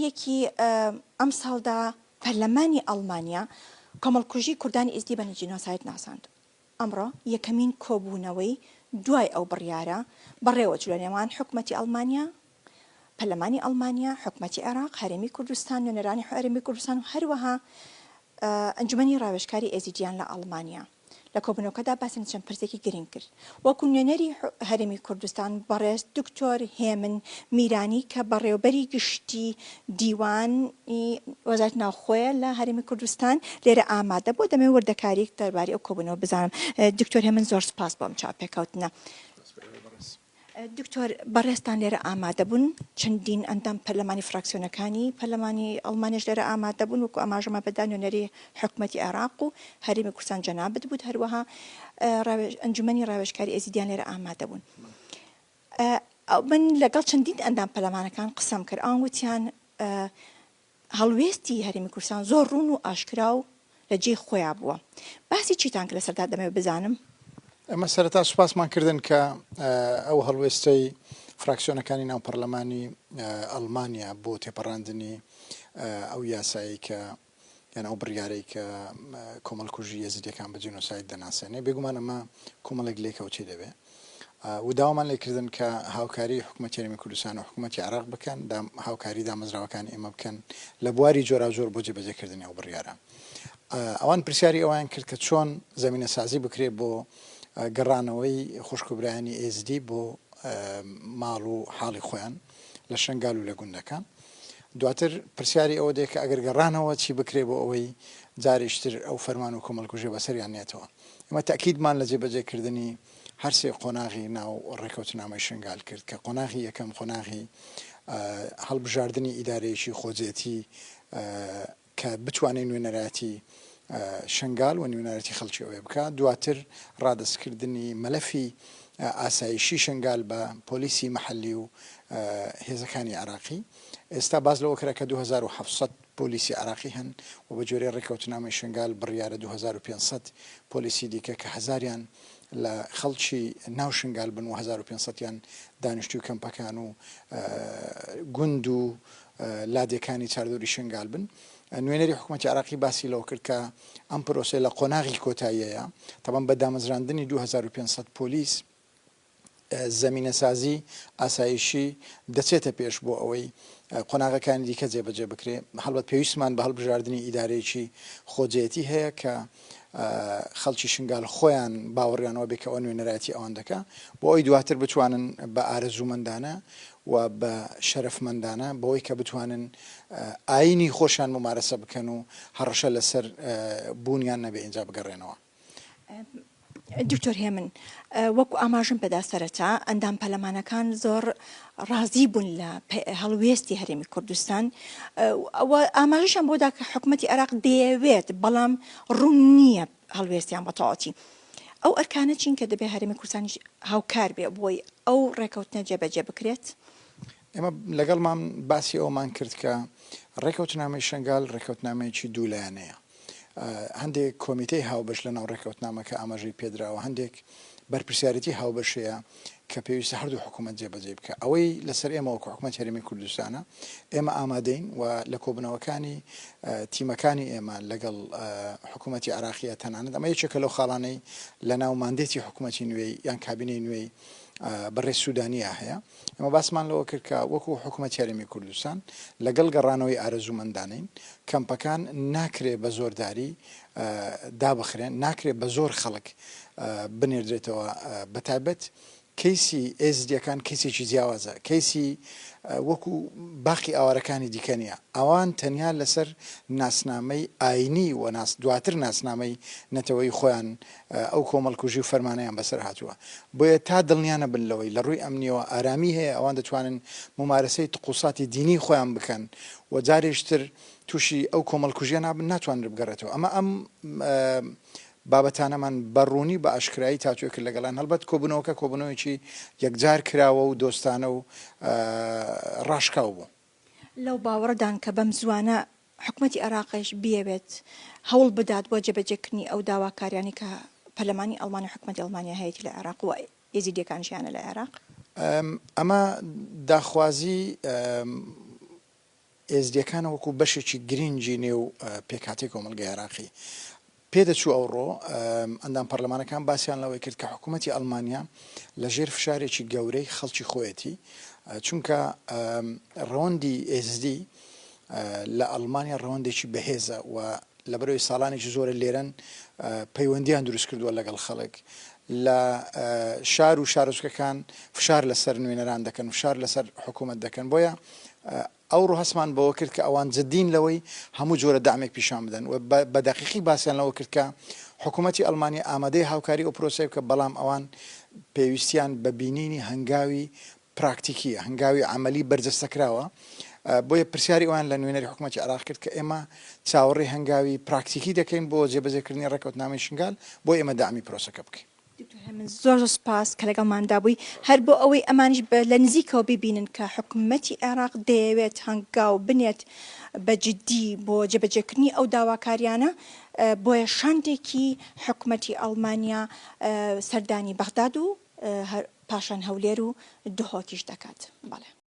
ڕۆژێکی ئەم ساڵدا پەرلەمانی ئەڵمانیا کۆمەڵکوژی کوردانی ئێزدی بە جینۆساید ناساند. ئەمڕۆ یەکەمین کۆبوونەوەی دوای ئەو بڕیارە بەڕێوە چوە نێوان حکوومەتی ئەڵمانیا، پەرلەمانی ئەڵمانیا، حکوومەتی عێراق، هەرێمی کوردستان، نوێنەرانی هەرێمی کوردستان و هەروەها ئەنجومەنی ڕاوێژکاری ئێزیدیان لە ئەڵمانیا لە کۆبوونەوەکەدا باسن چەند پرسێکی گرنگ کرد. وەکو نوێنەری هەرێمی کوردستان بەڕێز دکتۆر هێمن میرانی کە بەڕێوەبەری گشتی دیوانی وەزارەتی ناوخۆیە لە هەرێمی کوردستان لێرە ئامادە بۆ دەمەوێت وردەکاریەک دەربارەی ئەو کۆبوونەوە بزانم. دکتۆر هێمن زۆر سپاس بۆم چاپێکەوتنە. دکتۆر بەڕێستان لێرە ئامادە بوون، چەندین ئەندام پەرلەمانی فراکسیۆنەکانی پەرلەمانی ئەڵمانیش لێرە ئامادە بوون، وەکو ئاماژەمە بەدا نوێنەری حکوومەتی عێراق و هەرێمی کوردستان جەنابەت بوو، هەروەها ئەنجومەنی ڕاوێژکاری ئێزیدیان لێرە ئامادە بوون. من لەگەڵ چەندین ئەندام پەرلەمانەکان قسەم کرد، ئەوان وتیان هەڵوێستی هەرێمی کوردستان زۆر ڕوون و ئاشکرا و لە جێی خۆیان بووە. باسی چیتان کە لەسەردا دەمەوێت بزانم؟ ئەمە سەرەتا سوپاسمان کردن کە ئەو هەڵوێستەی فراکسیۆنەکانی ناو پەرلەمانی ئەڵمانیا بۆ تێپەڕاندنی ئەو یاسایی کە یان ئەو بڕیارەی کە کۆمەڵکوژی یەزیدیەکان بە جینۆساید دەناسێنێ، بێگومان ئەمە کۆمەڵێک لێکەوتێ دەبێت و داوامان لێکردن کە هاوکاری حکوومەتی هەرێمی کوردستان و حکوومەتی عێراق بکەن، هاوکاری دامەزراوەکانی ئێمە بکەن لە بواری جۆراوجۆر بۆ جێبەجێکردنی ئەو بڕیارە. ئەوان پرسیاری ئەویان کرد کە چۆن زەمینە سازی بکرێت بۆ گەڕانەوەی خوشکوبرایانی ئێزدی بۆ ماڵ و حاڵی خۆیان لە شنگال و لە گوندەکان. دواتر پرسیاری ئەوە دێک کە ئەگەر گەڕانەوە چی بکرێ بۆ ئەوەی جارێشتر ئەو فەرمان و کۆمەڵکوژێ بەسەریان نێتەوە. ئێمە تاکیدمان لە جێبەجێکردنی هەرسێ قۆناغی ناو ڕێکەوتنامەی شنگال کرد کە قۆناغی یەکەم قۆناغی هەڵبژاردننی ئیدارەیەکی خۆجێتی کە بتوانێت نوێنەراتی شنگال و نوێنەرەتی خەڵکی ئەوێ بکات. دواتر ڕادستکردنی مەلەفی ئاسایشی شنگال بە پۆلیسی مەحەلی و هێزەکانی عراقی. ئێستا باز لەوە کرا کە 2700 پۆلیسی عراقی هەن و بە جۆرەی ڕێکەوتنامەی شنگال بڕیارە 2500 پۆلیسی دیکە کە هەزاریان لە خەڵکی ناو شنگال بن و 1500یان دانیشتوی کەمپەکان و گوند و لادێکانی چاردۆری شنگال بن. نوێنەری حکوومەتی عراقی باسی لەوە کرد کە ئەم پرۆسە لە قۆناغی کۆتاییەیە، تەبەن بە دامەزراندنی 2500 پۆلیس زەمینە سازی ئاسایشی دەچێتە پێش بۆ ئەوەی قۆناغەکانی دیکە جێبەجێ بکرێ. هەڵبەت پێویستمان بە هەڵبژاردننی ئیدارەیەکی خۆجێتی هەیە کە خەڵکی شنگال خۆیان باوەڕیانەوە بێت کە ئەو نوێنەراتی ئەوان دەکا بۆ ئەوی دواتر بتوانن بە ئارەزوومەندانە و بە شەرەفمەندانە بەوەی کە بتوانن ئاینی خۆشیان ممارەسە بکەن و هەڕەشە لەسەر بوونیان نەبێ اینجا بگەڕێنەوە. دکتۆر هێمن، وەکو ئاماژم پێدا سەرەتا ئەندام پەرلەمانەکان زۆر ڕازی بوون لە هەڵوێستی هەرێمی کوردستان، ئاماژەشان بۆدا کە حکوومەتی عێراق دەیەوێت بەڵام ڕوون نییە هەڵوێستیان بەتەواوەتی. ئەو ئەرکانە چین کە دەبێت هەرێمی کوردستانیش هاوکار بێ بۆی ئەو ڕێکەوتنە جێبەجێ بکرێت؟ ئێمە لەگەڵمان باسی ئەومان کرد کە ڕێکەوتنامەی شنگال ڕێکەوتنامەیەکی دوولایەنەیە. هەندێک کۆمیتەی هاوبەش لە ناو ڕێکەوتنامەکە ئاماژەی پێدراوە، هەندێک بەرپرسیارەتی هاوبەشەیە کە پێویستە هەردوو حکوومەت جێبەجێ بکە. ئەوەی لەسەر ئێمە وەکو حکوومەتی هەرێمی کوردستانە ئێمە ئامادەین و لە کۆبنەوەکانی تیمەکانی ئێمە لەگەڵ حکوومەتی عراقیە تەنانەت ئەمە یەکێکە لەو خاڵانەی لە ناو ماندێتی حکوومەتی نوێی یان کابینەی نوێی بەڕێ سوودانیا هەیە. ئەمە باسمان لەوە کرد کە وەکو حکوومەتی هەرێمی کوردستان لەگەڵ گەڕانەوەی ئارەزوومەندانین کەمپەکان ناکرێ بە زۆرداری دابخرێن، ناکرێت بە زۆر خەڵک بنێردرێتەوە. بەتایبەت کەیسی ئێزدیەکان کەیسێکی جیاوازە، کەیسی وەکو باقی ئاوارەکانی دیکە نیە. ئەوان تەنیا لەسەر ناسنامەی ئاینی و دواتر ناسنامەی نەتەوەی خۆیان ئەو کۆمەڵکوژی و فەرمانەیان بەسەر هاتووە. بۆیە تا دڵنیانە بن لەوەی لە ڕووی ئەمنیەوە ئارامی هەیە ئەوان دەتوانن ممارەسەی تقوساتی دینی خۆیان بکەن و جارێشتر تووشی ئەو کۆمەڵکوژیە نابن ناتوانن بگەڕێتەوە. ئەمە ئەم بابەتانەمان بەڕوونی بە ئاشکرایی تاچوێ کرد لەگەڵان. هەڵبەت کۆبوونەوەکە کۆبوونەوەیکی یەکجار کراوە و دۆستانە و ڕاشکاو بوو. لەو باوەڕدان کە بەم زوانە حکوومەتی عێراقیش بیەوێت هەوڵ بدات بۆ جێبەجێکردنی ئەو داواکاریانی کە پەرلەمانی ئەڵمانی حکوومەتی ئەڵمانیا هەیەی لە عێراق و ئێزیدیەکانشیانە لە عێراق؟ ئەمە داخوازی ئێزدیەکانە وەکو بەشێکی گرنگی نێو پێکهاتەی کۆمەلگای عێراقی پێدەچوو ئەوڕۆ ئەندام پەرلەمانەکان باسییان لەوەی کرد کە حکوومەتی ئەڵمانیا لەژێر فشارێکی گەورەی خەڵکی خۆیەتی چونکە ڕەوەندی ئSD لە ئەڵمانیا ڕەوەندێکی بەهێزە و لەبەرەوەی ساڵانێکی زۆرە لێرەن پەیوەندیان دروست کردووە لەگەڵ خەڵک لە شار و شارۆچکەکان فشار لەسەر نوێنەران دەکەن فشار لەسەر حکوومەت دەکەن بۆیە ئەوڕۆ هەسمان بەوە کرد کە ئەوان جددین لەوەی هەموو جۆرە دامێک پیشان بدەن و بە دەقیقی باسییان لەوە کرد کە حکوومەتی ئەڵمانی ئامادەی هاوکاری ئەو پرۆسەی کە بەڵام ئەوان پێویستیان بە بینینی هەنگاوی پراکتیکیە هەنگاوی عملی بەرجەستەکراوە بۆیە پرسیاری ئەوان لە نوێنەری حکوومەتی عێراق کرد کە ئێمە چاوەڕێی هەنگاوی پراکتیکی دەکەین بۆ جێبەجێکردنی ڕێکەوتنامەی شنگال بۆ ئێمە دامی پرۆسەکە بکەین. زۆر سپاس کە لەگەڵماندا بووی هەر بۆ ئەوەی ئەمانش لە نزیکەوە ببینن کە حکوومەتی عێراق دەیەوێت هەنگاو بنێت بە جددی بۆ جێبەجێکردنی ئەو داواکاریانە بۆیە شاندێکی حکوومەتی ئەڵمانیا سەردانی بەغداد و پاشان هەولێر و دهۆکیش دەکات. بەڵێ.